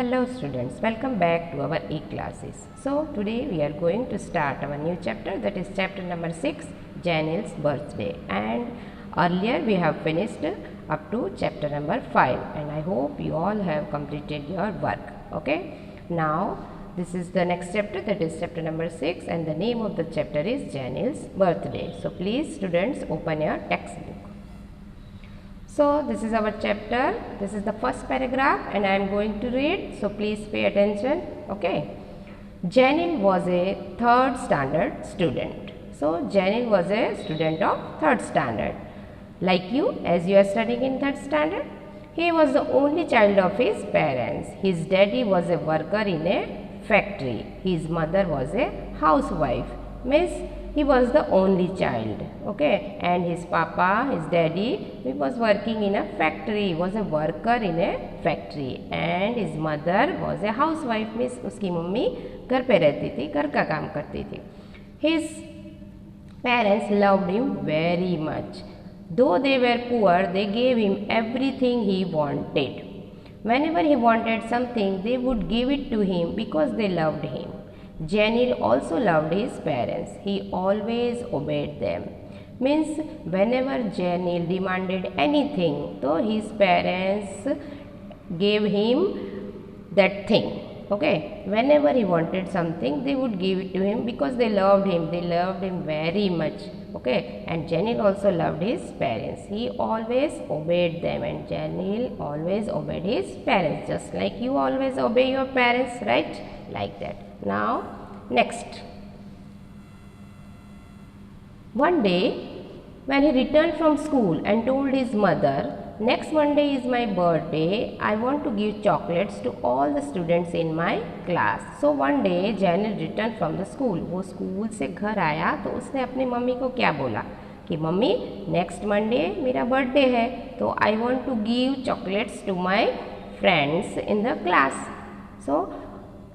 Hello students, welcome back to our e-classes. So today we are going to start our new chapter, that is chapter number 6, Janil's birthday. And earlier we have finished up to chapter number 5 and I hope you all have completed your work. Okay, now this is the next chapter, that is chapter number 6, and the name of the chapter is Janil's birthday. So please students, open your textbook. So this is our chapter, this is the first paragraph and I am going to read, so please pay attention. Okay, Janil was a 3rd standard student. So Janil was a student of 3rd standard. Like you, as you are studying in 3rd standard, he was the only child of his parents. His daddy was a worker in a factory. His mother was a housewife. Means he was the only child, okay, and his papa, his daddy, he was working in a factory, he was a worker in a factory, and his mother was a housewife, means उसकी mummy घर पे रहती थी, घर का काम करती थी. His parents loved him very much. Though they were poor, they gave him everything he wanted. Whenever he wanted something, they would give it to him because they loved him. Janil also loved his parents. He always obeyed them. Means whenever Janil demanded anything, so his parents gave him that thing. Okay, whenever he wanted something, they would give it to him because they loved him. They loved him very much. Okay, and Janil also loved his parents. He always obeyed them, and Janil always obeyed his parents, just like you always obey your parents, right? Like that. Now, next. One day, when he returned from school and told his mother, next Monday is my birthday, I want to give chocolates to all the students in my class. So one day, Janil returned from the school. वो school से घर आया तो उसने अपनी mummy को क्या बोला कि मम्मी नेक्स्ट मंडे मेरा बर्थडे है तो I want to give chocolates to my friends in the class. So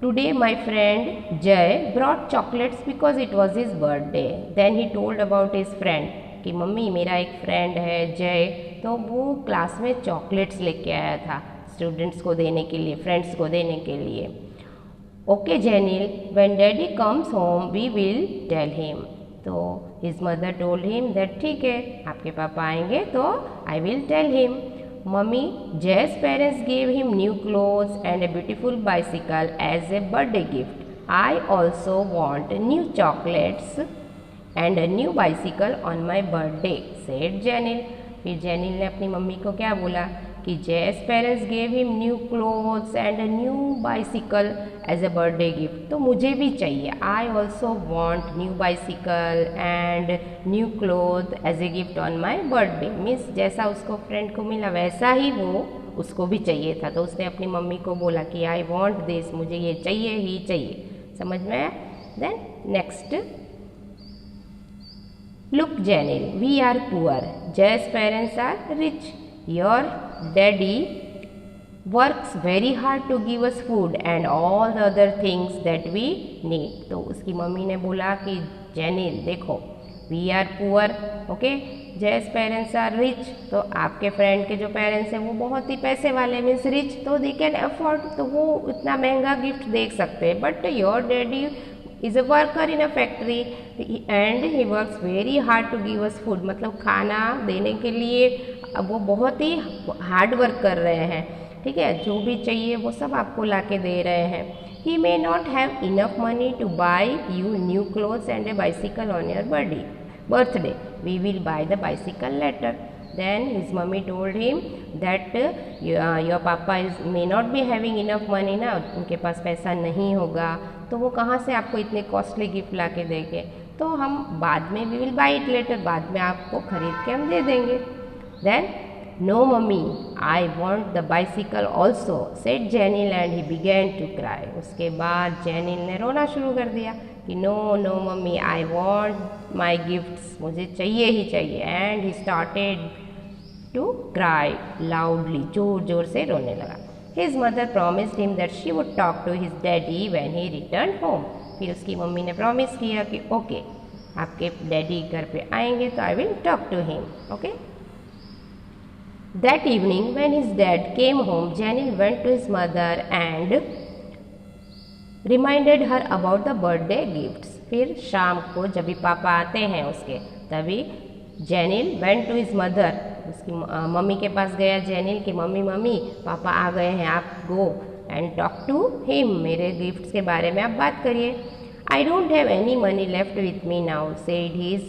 Today my friend Jay brought chocolates because it was his birthday. Then he told about his friend कि mummy मेरा एक friend है जय, तो वो class में chocolates लेके आया था स्टूडेंट्स को देने के लिए, फ्रेंड्स को देने के लिए. Okay Janil, when daddy comes home we will tell him. तो his mother told him that ठीक है आपके पापा आएंगे तो I will tell him. Mummy, Jay's parents gave him new clothes and a beautiful bicycle as a birthday gift. I also want new chocolates and a new bicycle on my birthday, said Janil. फिर Janil ने अपनी mummy को क्या बोला कि Jay's parents gave him new clothes and a new bicycle as a birthday gift. तो मुझे भी चाहिए. I also want new bicycle and new clothes as a gift on my birthday. Means जैसा उसको फ्रेंड को मिला वैसा ही वो उसको भी चाहिए था. तो उसने अपनी मम्मी को बोला कि I want this, मुझे ये चाहिए ही चाहिए. समझ में आया? Then next. Look Janil, we are poor. Jay's parents are rich. Your daddy works very hard to give us food and all the other things that we need. तो उसकी mummy ने बोला कि Janil देखो, we are poor, okay? Jay's parents are rich. तो आपके friend के जो पेरेंट्स हैं वो बहुत ही पैसे वाले, मीन्स रिच, तो they can afford, तो वो इतना महंगा गिफ्ट देख सकते हैं. But your daddy is a worker in a factory and he works very hard to give us food. मतलब खाना देने के लिए अब वो बहुत ही हार्ड वर्क कर रहे हैं. ठीक है, जो भी चाहिए वो सब आपको ला के दे रहे हैं. He may not have enough money to buy you new clothes and a bicycle on your birthday. We will buy the bicycle later. Then his mummy told him that your papa may not be having enough money ना, उनके पास पैसा नहीं होगा तो वो कहाँ से आपको इतने कॉस्टली गिफ्ट ला के देंगे, तो हम बाद में we will buy it later, बाद में आपको खरीद के हम दे देंगे. Then no mummy, I want the bicycle also, said Janil and he began to cry. उसके बाद Janil ने रोना शुरू कर दिया कि no mummy, I want my gifts, मुझे चाहिए ही चाहिए. And he started to cry loudly, जोर जोर से रोने लगा. His mother promised him that she would talk to his daddy when he returned home. फिर उसकी मम्मी ने प्रॉमिस किया कि ओके आपके डैडी घर पे आएंगे तो I will talk to him. Okay. That evening, when his dad came home, Janil went to his mother and reminded her about the birthday gifts. फिर शाम को जब भी पापा आते हैं उसके, तभी जेनिल वेंट टू हिज मदर, उसकी मम्मी के पास गया जेनिल कि मम्मी पापा आ गए हैं, आप go and talk to him, मेरे गिफ्ट्स के बारे में आप बात करिए। I don't have any money left with me now said his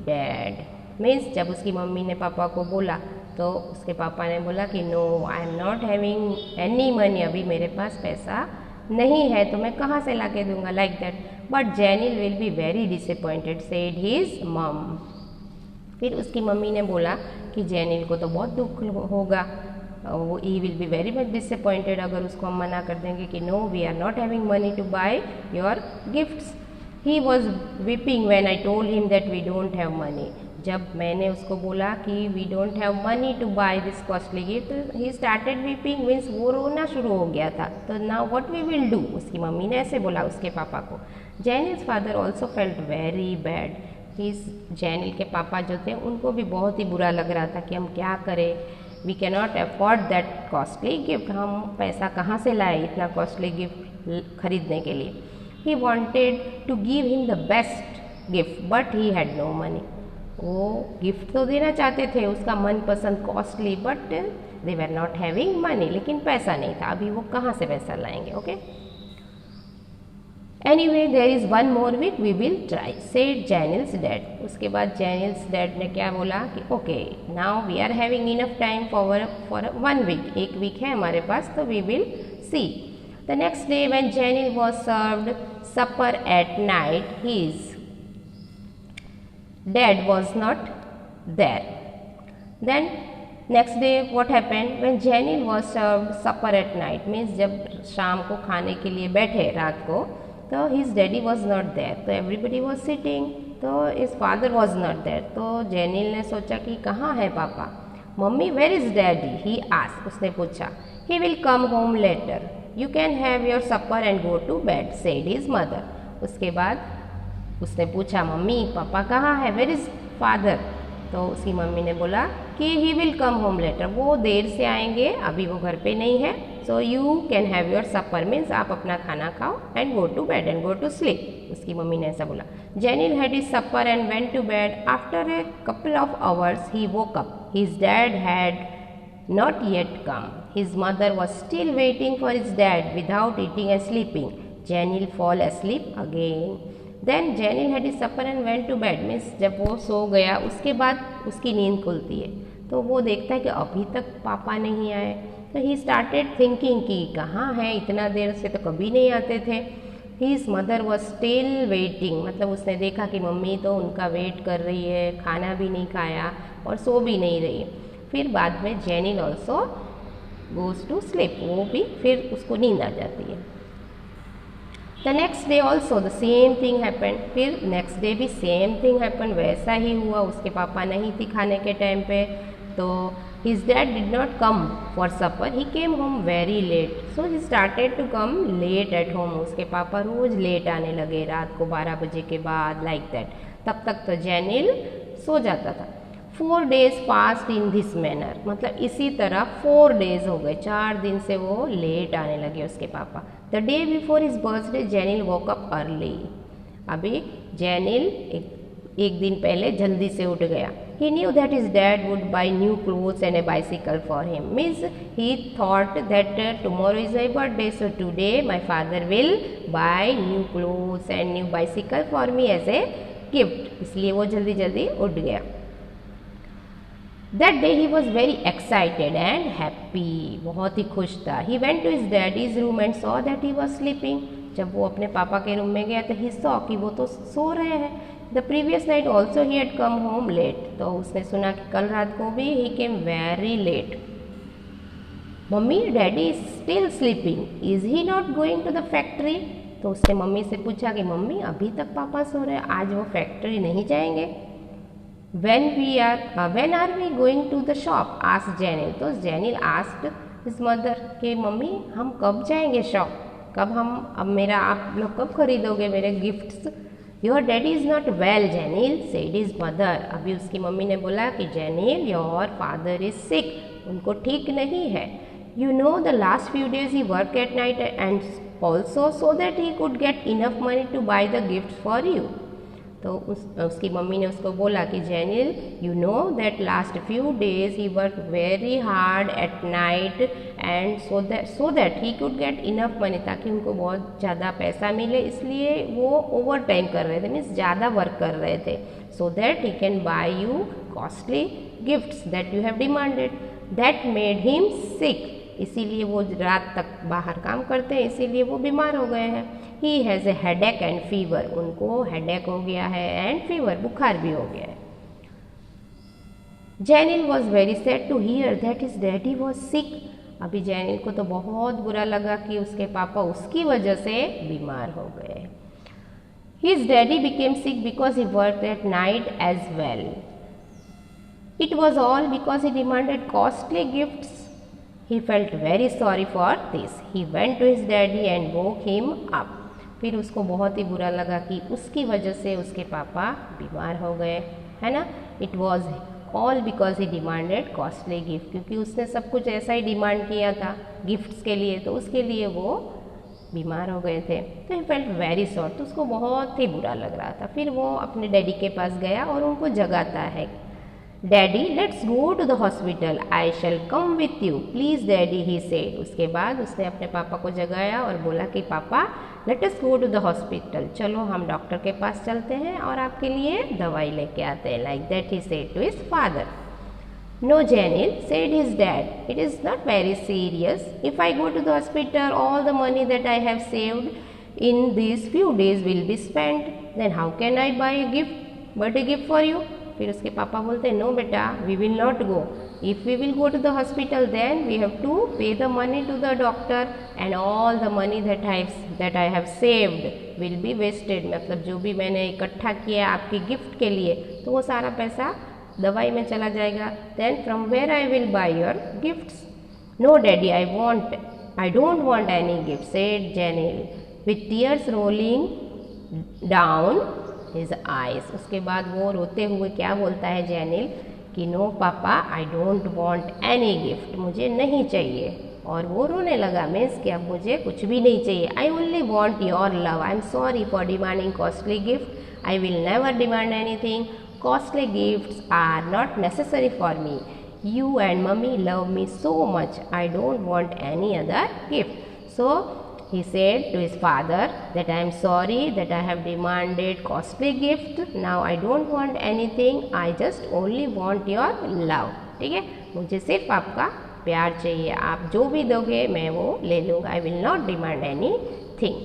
dad. Means जब उसकी मम्मी ने पापा को बोला तो उसके पापा ने बोला कि no I am not having any money, अभी मेरे पास पैसा नहीं है तो मैं कहाँ से ला के दूंगा, like that. But जेनिल will be very disappointed said his मम। फिर उसकी मम्मी ने बोला कि जेनिल को तो बहुत दुख होगा, वो he will be very much disappointed अगर उसको हम मना कर देंगे कि no we are not having money to buy your gifts. He was weeping when I told him that we don't have money. जब मैंने उसको बोला कि we don't have money to buy this costly gift, तो he started weeping, means वो रोना शुरू हो गया था। तो now what we will do, उसकी मम्मी ने ऐसे बोला उसके पापा को। Jenil's father also felt very bad. इस जेनिल के पापा जो थे उनको भी बहुत ही बुरा लग रहा था कि हम क्या करें, we can not afford that costly gift, हम पैसा कहाँ से लाए इतना कॉस्टली गिफ्ट खरीदने के लिए। He wanted to give him the best gift but he had no money. वो गिफ्ट तो देना चाहते थे उसका मनपसंद costly, but they were not having money, लेकिन पैसा नहीं था, अभी वो कहाँ से पैसा लाएंगे। Okay, anyway there is one more week we will try said Jenil's dad. उसके बाद जेनिल्स डैड ने क्या बोला कि okay now we are having enough time for 1 week, 1 week है हमारे पास, तो we will see. The next day when Jenil was served supper at night, his dad was not there. Then next day what happened, when Janil was served supper at night, means जब शाम को खाने के लिए बैठे रात को, तो his daddy was not there, तो everybody was sitting, तो his father was not there। तो Janil ने सोचा कि कहाँ है पापा। Mummy where is daddy, he asked, उसने पूछा। he will come home later, you can have your supper and go to bed said his mother। उसके बाद उसने पूछा मम्मी पापा कहाँ है, वेयर इज फादर, तो उसकी मम्मी ने बोला कि he will come home later, वो देर से आएंगे, अभी वो घर पे नहीं है। So you can have your supper, means आप अपना खाना खाओ and go to bed and go to sleep. उसकी मम्मी ने ऐसा बोला। Jenil had his supper and went to bed. After a couple of hours he woke up, his dad had not yet come, his mother was still waiting for his dad without eating and sleeping. Jenil fall asleep again. Then Jenil had his supper and went to bed, means जब वो सो गया उसके बाद उसकी नींद खुलती है, तो वो देखता है कि अभी तक पापा नहीं आए। तो ही स्टार्टेड थिंकिंग कि कहाँ है, इतना देर से तो कभी नहीं आते थे। His mother was still waiting, मतलब उसने देखा कि मम्मी तो उनका वेट कर रही है, खाना भी नहीं खाया और सो भी नहीं रही है। फिर बाद में जेनिल ऑल्सो गोज टू स्लीप, वो भी फिर उसको नींद आ जाती है। The next day also the same thing happened, फिर नेक्स्ट डे भी सेम थिंग हैपेंड, वैसा ही हुआ। उसके पापा नहीं थी खाने के टाइम पे, तो his dad did not come for supper, he came home very late, so he started to come late at home. उसके पापा रोज लेट आने लगे, रात को 12 बजे के बाद, लाइक दैट। तब तक तो जेनिल सो जाता था। 4 days passed in this manner, मतलब इसी तरह 4 days हो गए, 4 दिन से वो लेट आने लगे उसके papa. The day before his birthday Jenil woke up early, अभी जेनिल एक दिन पहले जल्दी से उठ गया। He knew that his dad would buy new clothes and a bicycle for him, means he thought that tomorrow is my birthday, so today my father will buy new clothes and new bicycle for me as a gift, इसलिए वो जल्दी जल्दी उठ गया। That day he was very excited and happy, बहुत ही खुश था। He went to his daddy's room and saw that he was sleeping, जब वो अपने पापा के रूम में गया तो he saw कि वो तो सो रहे हैं। The previous night also he had come home late, तो उसने सुना कि कल रात को भी he came very late। Mummy daddy is still sleeping, is he not going to the factory? तो उसने मम्मी से पूछा कि मम्मी अभी तक पापा सो रहे हैं, आज वो फैक्ट्री नहीं जाएंगे। when are we going to the shop? asked Janil, तो जेनिल asked his mother कि मम्मी हम कब जाएंगे शॉप, कब हम अब आप लोग कब खरीदोगे मेरे gifts. Your daddy is not well जेनिल said his mother, अभी उसकी मम्मी ने बोला कि जेनिल योर फादर इज सिक, उनको ठीक नहीं है. You know the last few days he worked at night and also so that he could get enough money to buy the gifts for you. तो उसकी मम्मी ने उसको बोला कि Jenil, you know that last few days he work very hard at night and so that he could get enough money, ताकि उनको बहुत ज़्यादा पैसा मिले, इसलिए वो ओवर टाइम कर रहे थे, मीन्स ज़्यादा वर्क कर रहे थे. So that he can buy you costly gifts that you have demanded. That made him sick. इसीलिए वो रात तक बाहर काम करते हैं, इसीलिए वो बीमार हो गए हैं. He has a headache and fever. उनको हेडेक हो गया है एंड फीवर, बुखार भी हो गया है. Jenil was very sad to hear that his daddy was sick. अभी जेनिल को तो बहुत बुरा लगा कि उसके पापा उसकी वजह से बीमार हो गए. His daddy became sick because he worked at night as well. It was all because he demanded costly gifts. He felt very sorry for this. He went to his daddy and woke him up. फिर उसको बहुत ही बुरा लगा कि उसकी वजह से उसके पापा बीमार हो गए, है ना. It was all because he demanded costly gift, क्योंकि उसने सब कुछ ऐसा ही डिमांड किया था गिफ्ट्स के लिए, तो उसके लिए वो बीमार हो गए थे. तो ही फेल्ट वेरी सॉरी. तो उसको बहुत ही बुरा लग रहा था. फिर वो अपने डैडी के पास गया और उनको जगाता है. Daddy, let's go to the hospital. I shall come with you please daddy, he said. उसके बाद उसने अपने पापा को जगाया और बोला कि पापा, let us go to the hospital. चलो हम डॉक्टर के पास चलते हैं और आपके लिए दवाई लेके आते हैं. Like that he said to his father. No Jenil, said his dad, it is not very serious. If I go to the hospital all the money that I have saved in this few days will be spent. Then how can I buy a gift, birthday gift for you. फिर उसके पापा बोलते हैं, no बेटा, we will not go. If we will go to the hospital then we have to pay the money to the doctor and all the money that I have saved will be wasted. मतलब जो भी मैंने इकट्ठा किया आपकी gift के लिए, तो वो सारा पैसा दवाई में चला जाएगा. Then from where I will buy your gifts. No daddy, I don't want any gift, said Jenil with tears rolling down his eyes. उसके बाद वो रोते हुए क्या बोलता है जेनिल कि नो पापा, आई डोंट वॉन्ट एनी गिफ्ट, मुझे नहीं चाहिए. और वो रोने लगा, मीन्स कि अब मुझे कुछ भी नहीं चाहिए. I only want your love. I am sorry for demanding costly gift. I will never demand anything. Costly gifts are not necessary for me. You and mummy love me so much. I don't want any other gift. So he said to his father that I am sorry that I have demanded costly gift. Now I don't want anything. I just only want your love. ठीक है, मुझे सिर्फ आपका प्यार चाहिए. आप जो भी दोगे मैं वो ले लूँगा. I will not demand anything.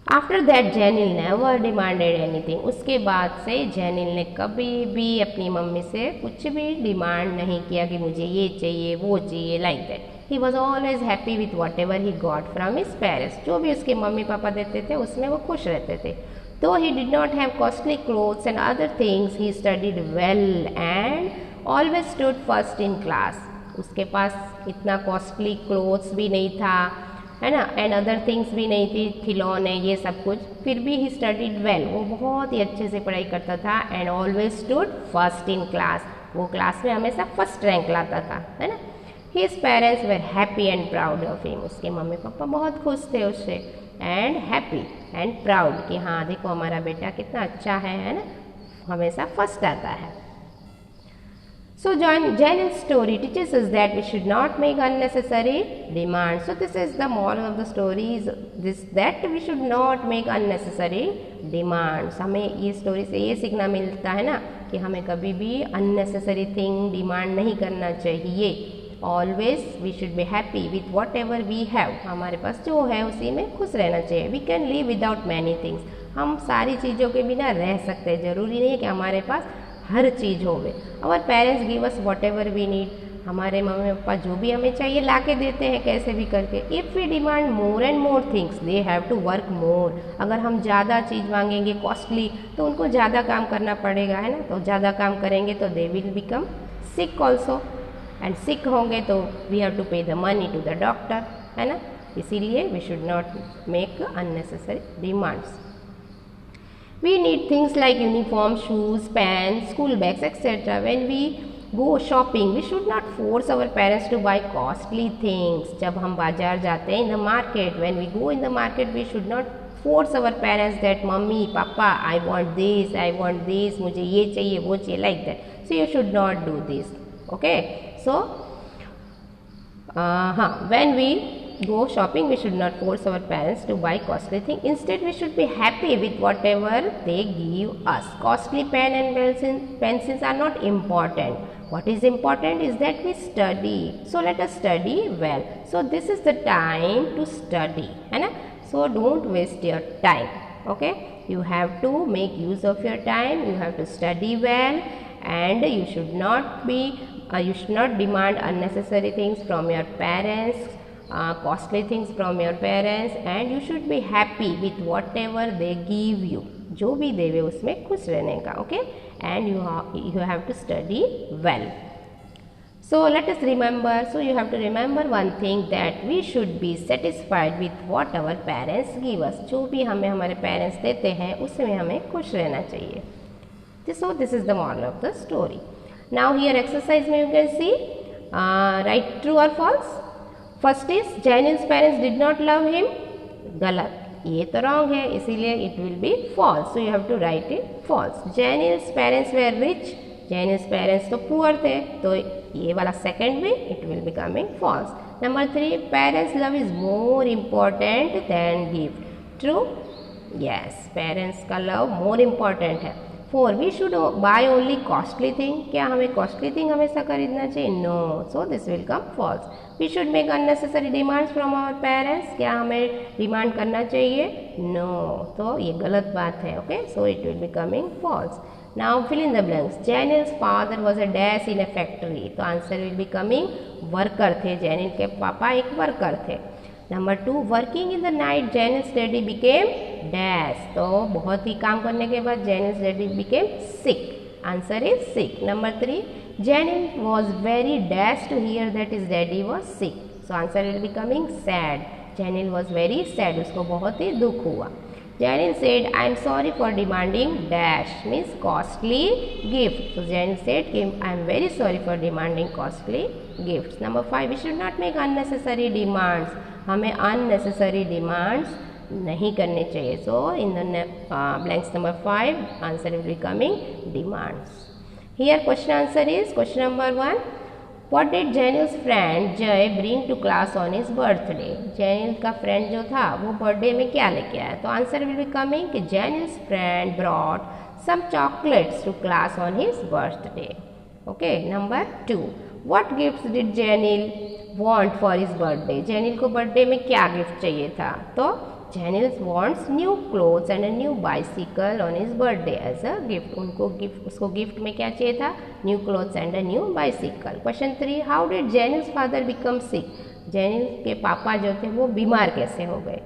After that जेनिल never demanded anything. उसके बाद से जेनिल ने कभी भी अपनी मम्मी से कुछ भी डिमांड नहीं किया कि मुझे ये चाहिए वो चाहिए. Like that he was always happy with what ever he got from his parents. जो भी उसके मम्मी पापा देते थे उसमें वो खुश रहते थे. तो he did not have costly clothes and other things. He studied well and always stood first in class. उसके पास इतना कॉस्टली क्लोथ्स भी नहीं था, है ना, एंड अदर थिंग्स भी नहीं थी, खिलौने ये सब कुछ. फिर भी ही स्टडीड वेल. वो बहुत ही अच्छे से पढ़ाई करता था. And always stood first in class. वो क्लास में हमेशा फर्स्ट रैंक लाता था, है ना. His parents were happy and proud of him. उसके मम्मी पापा बहुत खुश थे उससे. एंड हैप्पी एंड प्राउड कि हाँ देखो हमारा बेटा कितना अच्छा है ना, हमेशा फर्स्ट आता है. So Janil's story teaches us that we should not make unnecessary demands. So this is the moral of the story is this, that we should not make unnecessary demands. हमें ये स्टोरी से ये सीखना मिलता है ना कि हमें कभी भी unnecessary thing डिमांड नहीं करना चाहिए. Always we should be happy with whatever we have. हमारे पास जो है उसी में खुश रहना चाहिए. We can live without many things. हम सारी चीज़ों के बिना रह सकते हैं. ज़रूरी नहीं है कि हमारे पास हर चीज़ होवे. Our parents give us whatever we need. हमारे मम्मी पापा जो भी हमें चाहिए ला के देते हैं कैसे भी करके. If we demand more and more things, they have to work more. अगर हम ज़्यादा चीज़ मांगेंगे कॉस्टली तो उनको ज़्यादा काम करना पड़ेगा, है ना. तो ज़्यादा काम करेंगे तो they will become sick also. And sick होंगे तो we have to pay the money to the doctor, है ना. इसीलिए we should not make unnecessary demands. We need things like uniform, shoes, pen, school bags etcetera. When we go shopping, we should not force our parents to buy costly things. जब हम बाजार जाते हैं in the market, when we go in the market, we should not force our parents that mummy, papa, I want this, मुझे ये चाहिए वो चाहिए, like that. So you should not do this. Okay, so when we go shopping, we should not force our parents to buy costly things. Instead, we should be happy with whatever they give us. Costly pen and pencils are not important. What is important is that we study. So let us study well. So this is the time to study, है ना? So don't waste your time. Okay, you have to make use of your time. You have to study well, and you should not demand unnecessary things from your parents. Costly things from your parents, and you should be happy with whatever they give you. जो भी देवे उसमें खुश रहने का. Okay, and you have to study well. So let us remember. So you have to remember one thing, that we should be satisfied with what our parents give us. जो भी हमें हमारे parents देते हैं उसमें हमें खुश रहना चाहिए. So this is the moral of the story. Now here exercise में you can see write true or false. First is Janil's parents did not love him. गलत, ये तो wrong है, इसीलिए it will be false. So you have to write it false. Janil's parents were rich. Janil's parents तो poor थे, तो ये वाला second में it will becoming false. Number 3, parents love is more important than gift. True? Yes, parents का love more important है. 4, we should buy only costly thing. क्या हमें costly thing हमेशा खरीदना चाहिए? No. So this will come false. We should make unnecessary demands from our parents. क्या हमें demand करना चाहिए? No. तो ये गलत बात है. Okay, so it will be coming false. Now fill in the blanks. Janil's father was a dash in a factory. तो answer will be coming worker थे. Janil के पापा एक worker थे. Number 2, working in the night, Janil's daddy became dash. तो बहुत ही काम करने के बाद Janil's daddy became sick. Answer is sick. Number 3, Janil was very dash to hear that his daddy was sick. So answer will be coming sad. Janil was very sad. उसको बहुत ही दुख हुआ. Janil said, I am sorry for demanding dash, means costly gift. So Janil said, I am very sorry for demanding costly gifts. Number 5, we should not make unnecessary demands. हमें unnecessary demands नहीं करने चाहिए. So in the blanks number 5, answer will be coming demands. Here question answer is question number 1. What did Janil's friend Jay bring to class on his birthday? Janil का friend जो था वो birthday में क्या लेके आया? तो आंसर will be coming कि Janil's friend brought some chocolates to class on his birthday. Okay, number 2. What gifts did Janil want for his birthday? Janil को बर्थडे में क्या गिफ्ट चाहिए था? तो Janil wants new clothes and a new bicycle on his birthday as a gift. उसको gift में क्या चाहिए था? New clothes and a new bicycle. Question 3. How did Janil's father become sick? Janil के पापा जो थे वो बीमार कैसे हो गए?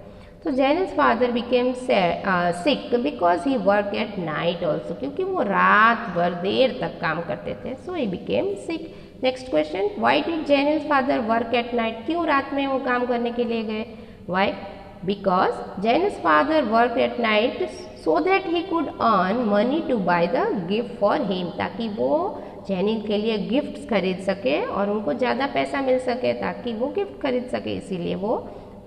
तो Janil's father became sick because he worked at night also. क्योंकि वो रात भर देर तक काम करते थे. So he became sick. Next question. Why did Janil's father work at night? क्यों रात में वो काम करने के लिए गए? Why? Because Janil's father worked at night so that he could earn money to buy the gift for him. ताकि वो Janil के लिए गिफ्ट्स खरीद सके और उनको ज़्यादा पैसा मिल सके ताकि वो गिफ्ट खरीद सके, इसीलिए वो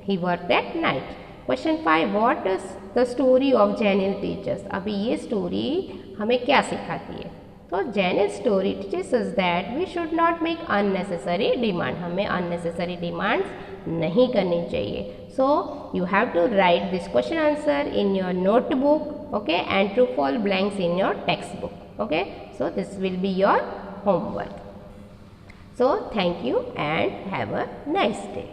he worked at night. Question 5. What does the story of Janil teach us? अभी ये स्टोरी हमें क्या सिखाती है? तो Janil's story teaches us that we should not make unnecessary demand. हमें unnecessary demands नहीं करनी चाहिए. So you have to write this question answer in your notebook, okay, and true false blanks in your textbook. Okay, so this will be your homework. So thank you and have a nice day.